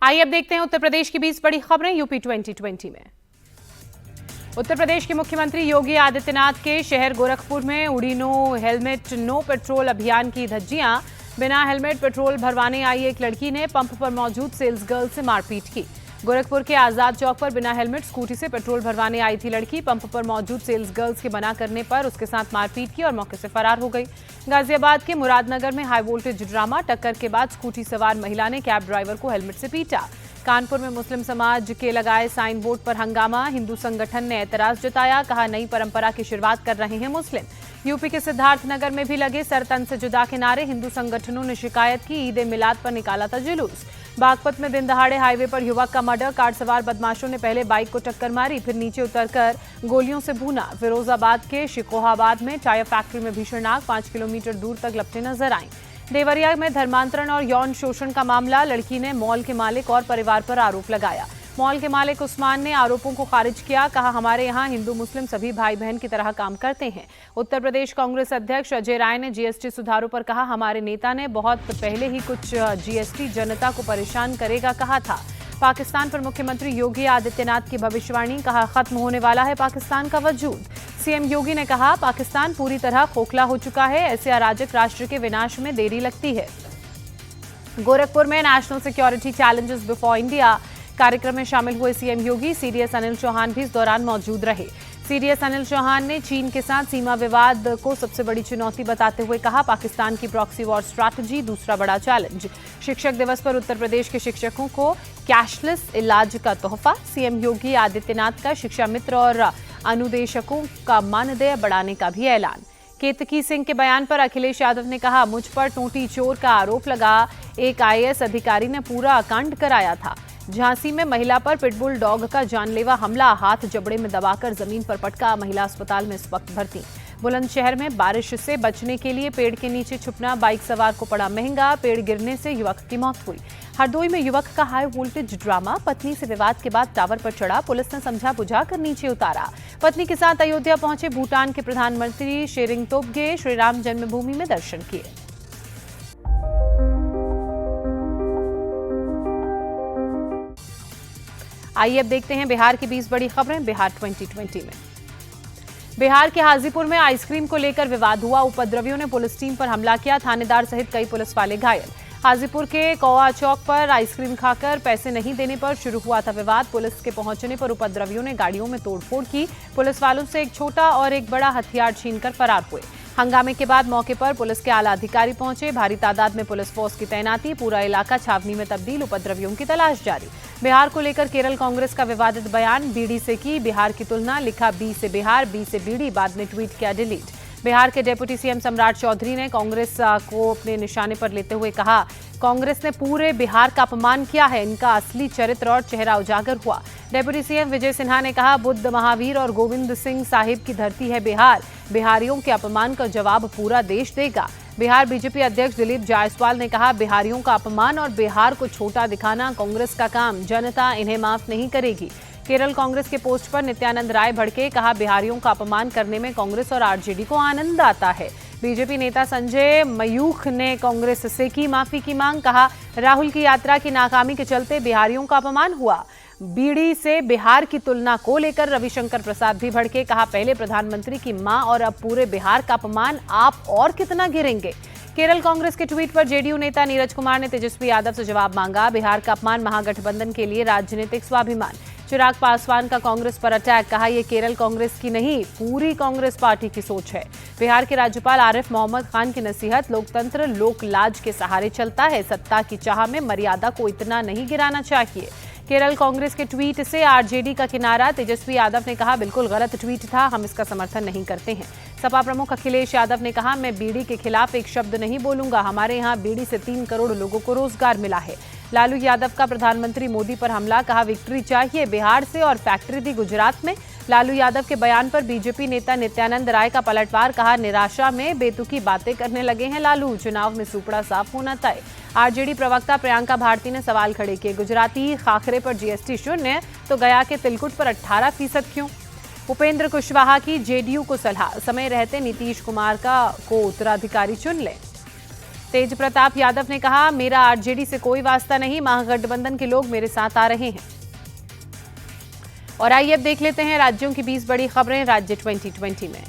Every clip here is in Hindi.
आइए अब देखते हैं उत्तर प्रदेश की 20 बड़ी खबरें यूपी 2020 में। उत्तर प्रदेश के मुख्यमंत्री योगी आदित्यनाथ के शहर गोरखपुर में उड़ी नो हेलमेट नो पेट्रोल अभियान की धज्जियां। बिना हेलमेट पेट्रोल भरवाने आई एक लड़की ने पंप पर मौजूद सेल्स गर्ल से मारपीट की। गोरखपुर के आजाद चौक पर बिना हेलमेट स्कूटी से पेट्रोल भरवाने आई थी लड़की। पंप पर मौजूद सेल्स गर्ल्स के मना करने पर उसके साथ मारपीट की और मौके से फरार हो गई। गाजियाबाद के मुरादनगर में हाई वोल्टेज ड्रामा। टक्कर के बाद स्कूटी सवार महिला ने कैब ड्राइवर को हेलमेट से पीटा। कानपुर में मुस्लिम समाज के लगाए साइन बोर्ड पर हंगामा। हिंदू संगठन ने ऐतराज जताया, कहा नई परंपरा की शुरुआत कर रहे हैं मुस्लिम। यूपी के सिद्धार्थनगर में भी लगे सर तन से जुदा के नारे। हिंदू संगठनों ने शिकायत की, ईद ए मिलाद पर निकाला था जुलूस। बागपत में दिन दहाड़े हाईवे पर युवक का मर्डर। कार सवार बदमाशों ने पहले बाइक को टक्कर मारी, फिर नीचे उतरकर गोलियों से भूना। फिरोजाबाद के शिकोहाबाद में टायर फैक्ट्री में भीषण आग, 5 किलोमीटर दूर तक लपटें नजर आईं। देवरिया में धर्मांतरण और यौन शोषण का मामला। लड़की ने मॉल के मालिक और परिवार पर आरोप लगाया। मॉल के मालिक उस्मान ने आरोपों को खारिज किया, कहा हमारे यहाँ हिंदू मुस्लिम सभी भाई बहन की तरह काम करते हैं। उत्तर प्रदेश कांग्रेस अध्यक्ष अजय राय ने जीएसटी सुधारों पर कहा, हमारे नेता ने बहुत पहले ही कुछ जीएसटी जनता को परेशान करेगा कहा था। पाकिस्तान पर मुख्यमंत्री योगी आदित्यनाथ की भविष्यवाणी, कहा खत्म होने वाला है पाकिस्तान का वजूद। सीएम योगी ने कहा, पाकिस्तान पूरी तरह खोखला हो चुका है, ऐसे अराजक राष्ट्र के विनाश में देरी लगती है। गोरखपुर में national security challenges before India कार्यक्रम में शामिल हुए सीएम योगी। सीडीएस अनिल चौहान भी इस दौरान मौजूद रहे। सीडीएस अनिल चौहान ने चीन के साथ सीमा विवाद को सबसे बड़ी चुनौती बताते हुए कहा, पाकिस्तान की प्रॉक्सी वॉर स्ट्रैटेजी दूसरा बड़ा चैलेंज। शिक्षक दिवस पर उत्तर प्रदेश के शिक्षकों को कैशलेस इलाज का तोहफा। सीएम योगी आदित्यनाथ का शिक्षा मित्र और अनुदेशकों का मानदेय बढ़ाने का भी ऐलान। केतकी सिंह के बयान पर अखिलेश यादव ने कहा, मुझ पर टोटी चोर का आरोप लगा, एक आईएएस अधिकारी ने पूरा कांड कराया था। झांसी में महिला पर पिटबुल डॉग का जानलेवा हमला, हाथ जबड़े में दबाकर जमीन पर पटका, महिला अस्पताल में इस वक्त भर्ती। बुलंदशहर में बारिश से बचने के लिए पेड़ के नीचे छुपना बाइक सवार को पड़ा महंगा, पेड़ गिरने से युवक की मौत हुई। हरदोई में युवक का हाई वोल्टेज ड्रामा, पत्नी से विवाद के बाद टावर पर चढ़ा, पुलिस ने समझा बुझाकर नीचे उतारा। पत्नी के साथ अयोध्या पहुंचे भूटान के प्रधानमंत्री शेरिंग तोब्गे, श्रीराम जन्मभूमि में दर्शन किए। आइए अब देखते हैं बिहार की 20 बड़ी खबरें बिहार 2020 में। बिहार के हाजीपुर में आइसक्रीम को लेकर विवाद हुआ। उपद्रवियों ने पुलिस टीम पर हमला किया, थानेदार सहित कई पुलिस वाले घायल। हाजीपुर के कौआ चौक पर आइसक्रीम खाकर पैसे नहीं देने पर शुरू हुआ था विवाद। पुलिस के पहुंचने पर उपद्रवियों ने गाड़ियों में तोड़फोड़ की, पुलिस वालों से एक छोटा और एक बड़ा हथियार छीनकर फरार हुए। हंगामे के बाद मौके पर पुलिस के आला अधिकारी पहुंचे, भारी तादाद में पुलिस फोर्स की तैनाती, पूरा इलाका छावनी में तब्दील, उपद्रवियों की तलाश जारी। बिहार को लेकर केरल कांग्रेस का विवादित बयान, बीडी से की बिहार की तुलना, लिखा बी से बिहार, बी से बीडी, बाद में ट्वीट किया डिलीट। बिहार के डेप्यूटी सीएम सम्राट चौधरी ने कांग्रेस को अपने निशाने पर लेते हुए कहा, कांग्रेस ने पूरे बिहार का अपमान किया है, इनका असली चरित्र और चेहरा उजागर हुआ। डेप्यूटी सीएम विजय सिन्हा ने कहा, बुद्ध महावीर और गोविंद सिंह साहिब की धरती है बिहार, बिहारियों के अपमान का जवाब पूरा देश देगा। बिहार बीजेपी अध्यक्ष दिलीप जायसवाल ने कहा, बिहारियों का अपमान और बिहार को छोटा दिखाना कांग्रेस का काम, जनता इन्हें माफ नहीं करेगी। केरल कांग्रेस के पोस्ट पर नित्यानंद राय भड़के, कहा बिहारियों का अपमान करने में कांग्रेस और आरजेडी को आनंद आता है। बीजेपी नेता संजय मयूख ने कांग्रेस से की माफी की मांग, कहा राहुल की यात्रा की नाकामी के चलते बिहारियों का अपमान हुआ। बीडी से बिहार की तुलना को लेकर रविशंकर प्रसाद भी भड़के, कहा पहले प्रधानमंत्री की मां और अब पूरे बिहार का अपमान, आप और कितना गिरेंगे। केरल कांग्रेस के ट्वीट पर जेडीयू नेता नीरज कुमार ने तेजस्वी यादव से जवाब मांगा, बिहार का अपमान महागठबंधन के लिए राजनीतिक स्वाभिमान। चिराग पासवान का कांग्रेस पर अटैक, कहा यह केरल कांग्रेस की नहीं पूरी कांग्रेस पार्टी की सोच है। बिहार के राज्यपाल आरिफ मोहम्मद खान की नसीहत, लोकतंत्र लोक लाज के सहारे चलता है, सत्ता की चाह में मर्यादा को इतना नहीं गिराना चाहिए। केरल कांग्रेस के ट्वीट से आरजेडी का किनारा, तेजस्वी यादव ने कहा बिल्कुल गलत ट्वीट था, हम इसका समर्थन नहीं करते हैं। सपा प्रमुख अखिलेश यादव ने कहा, मैं बीडी के खिलाफ एक शब्द नहीं बोलूंगा, हमारे यहाँ बीडी से 3 करोड़ लोगों को रोजगार मिला है। लालू यादव का प्रधानमंत्री मोदी पर हमला, कहा विक्ट्री चाहिए बिहार से और फैक्ट्री दी गुजरात में। लालू यादव के बयान पर बीजेपी नेता नित्यानंद राय का पलटवार, कहा निराशा में बेतुकी बातें करने लगे हैं लालू, चुनाव में सुपड़ा साफ होना तय। आरजेडी प्रवक्ता प्रियंका भारती ने सवाल खड़े किए, गुजराती खाखरे पर जीएसटी शून्य तो गया के तिलकुट पर 18% क्यों। उपेंद्र कुशवाहा की जेडीयू को सलाह, समय रहते नीतीश कुमार को उत्तराधिकारी चुन ले। तेज प्रताप यादव ने कहा, मेरा आरजेडी से कोई वास्ता नहीं, महागठबंधन के लोग मेरे साथ आ रहे हैं। और आइए अब देख लेते हैं राज्यों की 20 बड़ी खबरें राज्य 2020 में।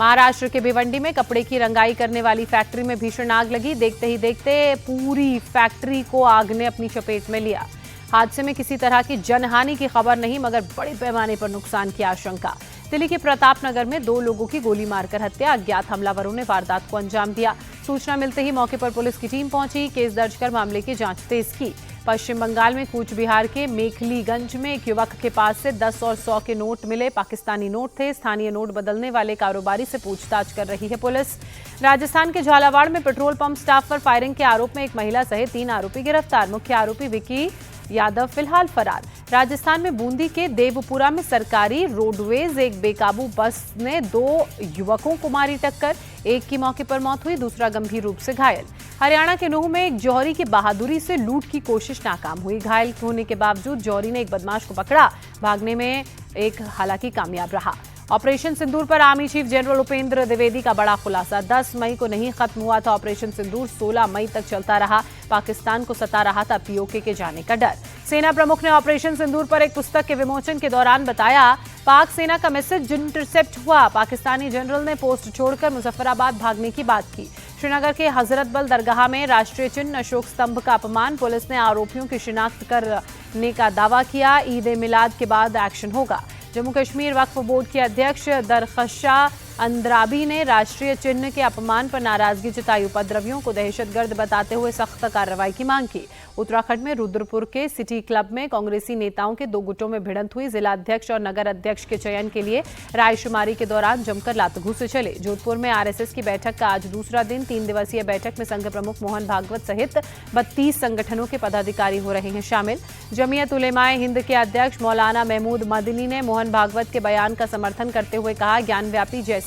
महाराष्ट्र के भिवंडी में कपड़े की रंगाई करने वाली फैक्ट्री में भीषण आग लगी। देखते ही देखते पूरी फैक्ट्री को आग ने अपनी चपेट में लिया। हादसे में किसी तरह की जनहानि की खबर नहीं, मगर बड़े पैमाने पर नुकसान की आशंका। दिल्ली के प्रताप नगर में 2 लोगों की गोली मारकर हत्या। अज्ञात हमलावरों ने वारदात को अंजाम दिया। सूचना मिलते ही मौके पर पुलिस की टीम पहुंची, केस दर्ज कर मामले की जांच तेज की। पश्चिम बंगाल में कूच बिहार के मेखलीगंज में एक युवक के पास से 10 और 100 के नोट मिले। पाकिस्तानी नोट थे। स्थानीय नोट बदलने वाले कारोबारी से पूछताछ कर रही है पुलिस। राजस्थान के झालावाड़ में पेट्रोल पंप स्टाफ पर फायरिंग के आरोप में एक महिला सहित 3 आरोपी गिरफ्तार। मुख्य आरोपी विकी यादव फिलहाल फरार। राजस्थान में बूंदी के देवपुरा में सरकारी रोडवेज एक बेकाबू बस ने 2 युवकों को मारी टक्कर। एक की मौके पर मौत हुई, दूसरा गंभीर रूप से घायल। हरियाणा के नूंह में एक जौहरी की बहादुरी से लूट की कोशिश नाकाम हुई। घायल होने के बावजूद जौहरी ने एक बदमाश को पकड़ा। भागने में एक हालांकि कामयाब रहा। ऑपरेशन सिंदूर पर army chief general Upendra Dwivedi का बड़ा खुलासा। 10 मई को नहीं खत्म हुआ था ऑपरेशन सिंदूर, 16 मई तक चलता रहा। पाकिस्तान को सता रहा था पीओके के जाने का डर। सेना प्रमुख ने ऑपरेशन सिंदूर पर एक पुस्तक के विमोचन के दौरान बताया, पाक सेना का मैसेज इंटरसेप्ट हुआ। पाकिस्तानी जनरल ने पोस्ट छोड़कर मुजफ्फराबाद भागने की बात की। श्रीनगर के हजरतबल दरगाह में राष्ट्रीय चिन्ह अशोक स्तंभ का अपमान। पुलिस ने आरोपियों की शिनाख्त करने का दावा किया। ईद ए मिलाद के बाद एक्शन होगा। जम्मू कश्मीर वक्फ बोर्ड के अध्यक्ष दरखशा अंद्राबी ने राष्ट्रीय चिन्ह के अपमान पर नाराजगी जताई। उपद्रवियों को दहशतगर्द बताते हुए सख्त कार्रवाई की मांग की। उत्तराखंड में रुद्रपुर के सिटी क्लब में कांग्रेसी नेताओं के 2 गुटों में भिड़ंत हुई। जिला अध्यक्ष और नगर अध्यक्ष के चयन के लिए रायशुमारी के दौरान जमकर लात-घूंसे चले। जोधपुर में आरएसएस की बैठक का आज दूसरा दिन। 3 दिवसीय बैठक में संघ प्रमुख मोहन भागवत सहित 32 संगठनों के पदाधिकारी हो रहे हैं शामिल। जमीयत उलेमाए हिंद के अध्यक्ष मौलाना महमूद मदनी ने मोहन भागवत के बयान का समर्थन करते हुए कहा, ज्ञानव्यापी जैसे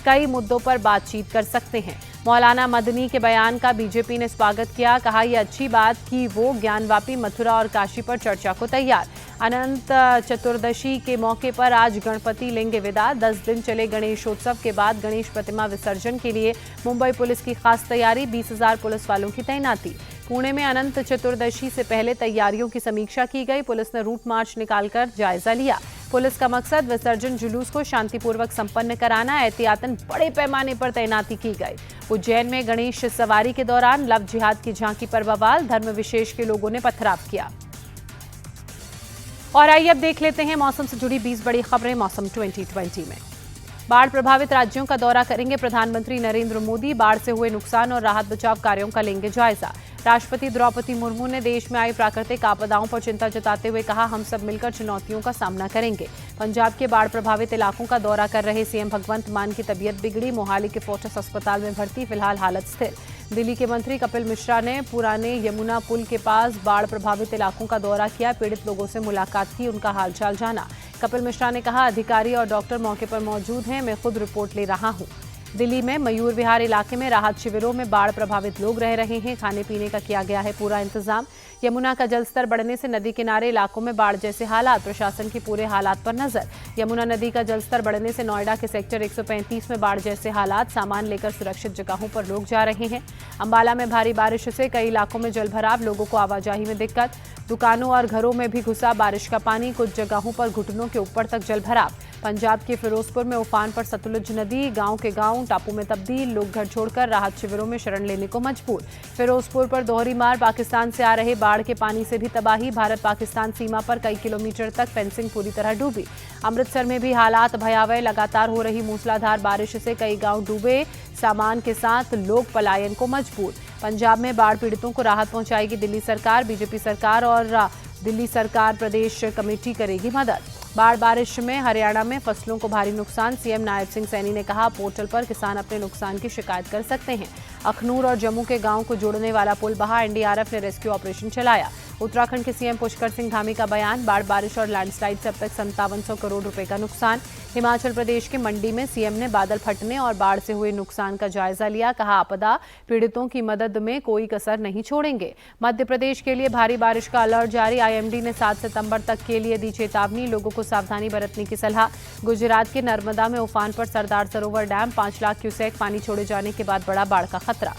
कई मुद्दों पर बातचीत कर सकते हैं। मौलाना मदनी के बयान का बीजेपी ने स्वागत किया। कहा, यह अच्छी बात कि वो ज्ञानव्यापी मथुरा और काशी पर चर्चा को तैयार। अनंत चतुर्दशी के मौके पर आज गणपति लेंगे विदा। 10 दिन चले गणेशोत्सव के बाद गणेश प्रतिमा विसर्जन के लिए मुंबई पुलिस की खास तैयारी। 20,000 पुलिस वालों की तैनाती। पुणे में अनंत चतुर्दशी से पहले तैयारियों की समीक्षा की गई। पुलिस ने रूट मार्च निकालकर जायजा लिया। पुलिस का मकसद विसर्जन जुलूस को शांतिपूर्वक संपन्न कराना। एहतियातन बड़े पैमाने पर तैनाती की गई। उज्जैन में गणेश सवारी के दौरान लव जिहाद की झांकी पर बवाल। धर्म विशेष के लोगों ने पथराव किया। और आइए अब देख लेते हैं मौसम से जुड़ी 20 बड़ी खबरें मौसम 2020 में। बाढ़ प्रभावित राज्यों का दौरा करेंगे प्रधानमंत्री नरेंद्र मोदी। बाढ़ से हुए नुकसान और राहत बचाव कार्यों का लेंगे जायजा। राष्ट्रपति द्रौपदी मुर्मू ने देश में आई प्राकृतिक आपदाओं पर चिंता जताते हुए कहा, हम सब मिलकर चुनौतियों का सामना करेंगे। पंजाब के बाढ़ प्रभावित इलाकों का दौरा कर रहे सीएम भगवंत मान की तबीयत बिगड़ी। मोहाली के फोर्टिस अस्पताल में भर्ती, फिलहाल हालत स्थिर। दिल्ली के मंत्री कपिल मिश्रा ने पुराने यमुना पुल के पास बाढ़ प्रभावित इलाकों का दौरा किया। पीड़ित लोगों से मुलाकात की, उनका हालचाल जाना। कपिल मिश्रा ने कहा, अधिकारी और डॉक्टर मौके पर मौजूद हैं, मैं खुद रिपोर्ट ले रहा हूं। दिल्ली में मयूर विहार इलाके में राहत शिविरों में बाढ़ प्रभावित लोग रह रहे हैं। खाने पीने का किया गया है पूरा इंतजाम। यमुना का जलस्तर बढ़ने से नदी किनारे इलाकों में बाढ़ जैसे हालात। प्रशासन की पूरे हालात पर नजर। यमुना नदी का जलस्तर बढ़ने से नोएडा के सेक्टर 135 में बाढ़ जैसे हालात। सामान लेकर सुरक्षित जगहों पर लोग जा रहे हैं। अंबाला में भारी बारिश से कई इलाकों में जलभराव, लोगों को आवाजाही में दिक्कत। दुकानों और घरों में भी घुसा बारिश का पानी। कुछ जगहों पर घुटनों के ऊपर तक जलभराव। पंजाब के फिरोजपुर में उफान पर सतलुज नदी। गांव के गांव टापू में तब्दील। लोग घर छोड़कर राहत शिविरों में शरण लेने को मजबूर। फिरोजपुर पर दोहरी मार। पाकिस्तान से आ रहे बाढ़ के पानी से भी तबाही। भारत पाकिस्तान सीमा पर कई किलोमीटर तक फेंसिंग पूरी तरह डूबी। अमृतसर में भी हालात भयावह। लगातार हो रही मूसलाधार बारिश से कई गांव डूबे। सामान के साथ लोग पलायन को मजबूर। पंजाब में बाढ़ पीड़ितों को राहत पहुंचाएगी दिल्ली सरकार। बीजेपी सरकार और दिल्ली सरकार प्रदेश कमेटी करेगी मदद। बाढ़ बारिश में हरियाणा में फसलों को भारी नुकसान। सीएम नायब सिंह सैनी ने कहा, पोर्टल पर किसान अपने नुकसान की शिकायत कर सकते हैं। अखनूर और जम्मू के गांव को जोड़ने वाला पुल बहा। एनडीआरएफ ने रेस्क्यू ऑपरेशन चलाया। उत्तराखंड के सीएम पुष्कर सिंह धामी का बयान, बाढ़ बारिश और लैंडस्लाइड से अब तक 5700 करोड़ रुपए का नुकसान। हिमाचल प्रदेश के मंडी में सीएम ने बादल फटने और बाढ़ से हुए नुकसान का जायजा लिया। कहा, आपदा पीड़ितों की मदद में कोई कसर नहीं छोड़ेंगे। मध्य प्रदेश के लिए भारी बारिश का अलर्ट जारी। आईएमडी ने 7 सितंबर तक के लिए दी चेतावनी। लोगों को सावधानी बरतने की सलाह। गुजरात के नर्मदा में उफान पर सरदार सरोवर डैम। 5 लाख क्यूसेक पानी छोड़े जाने के बाद बड़ा बाढ़ का खतरा।